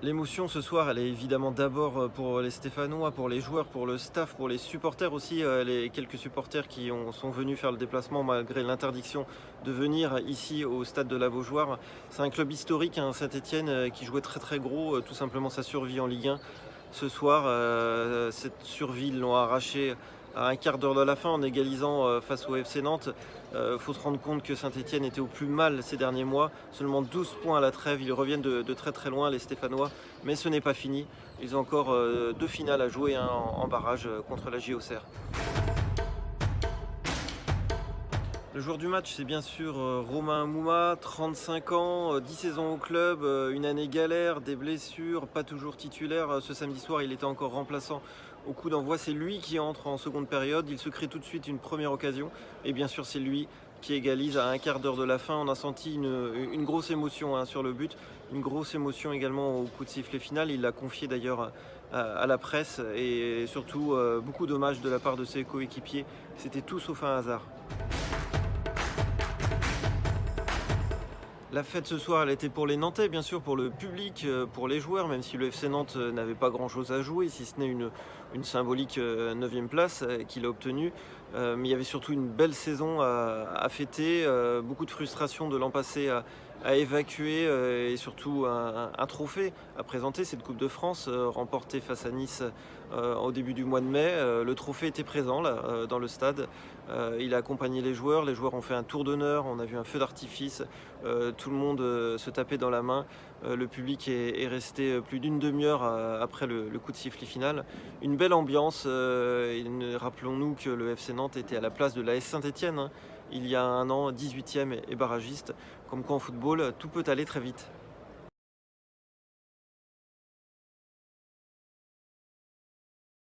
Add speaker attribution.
Speaker 1: L'émotion ce soir, elle est évidemment d'abord pour les Stéphanois, pour les joueurs, pour le staff, pour les supporters aussi, les quelques supporters sont venus faire le déplacement malgré l'interdiction de venir ici au stade de la Beaujoire. C'est un club historique, hein, Saint-Étienne, qui jouait très très gros, tout simplement sa survie en Ligue 1. Ce soir, cette survie, ils l'ont arrachée à un quart d'heure de la fin en égalisant face au FC Nantes. Faut se rendre compte que Saint-Étienne était au plus mal ces derniers mois. Seulement 12 points à la trêve, ils reviennent de très très loin, les Stéphanois. Mais ce n'est pas fini. Ils ont encore deux finales à jouer, hein, en barrage contre la JOCR. Le joueur du match, c'est bien sûr Romain Mouma, 35 ans, 10 saisons au club, une année galère, des blessures, pas toujours titulaire. Ce samedi soir, il était encore remplaçant au coup d'envoi. C'est lui qui entre en seconde période. Il se crée tout de suite une première occasion. Et bien sûr, c'est lui qui égalise à un quart d'heure de la fin. On a senti une grosse émotion, hein, sur le but, une grosse émotion également au coup de sifflet final. Il l'a confié d'ailleurs à la presse et surtout beaucoup d'hommages de la part de ses coéquipiers. C'était tout sauf un hasard. La fête ce soir, elle était pour les Nantais, bien sûr, pour le public, pour les joueurs, même si le FC Nantes n'avait pas grand-chose à jouer, si ce n'est une symbolique 9e place qu'il a obtenue. Mais il y avait surtout une belle saison à fêter, beaucoup de frustration de l'an passé à évacuer et surtout un trophée à présenter, cette Coupe de France remportée face à Nice au début du mois de mai. Le trophée était présent là, dans le stade. Il a accompagné les joueurs ont fait un tour d'honneur, on a vu un feu d'artifice. Tout le monde se tapait dans la main. Le public est resté plus d'une demi-heure après le coup de sifflet final. Une belle ambiance. Rappelons-nous que le FC Nantes était à la place de l'AS Saint-Étienne, hein, il y a un an, 18e et barragiste. Comme quoi en football, tout peut aller très vite.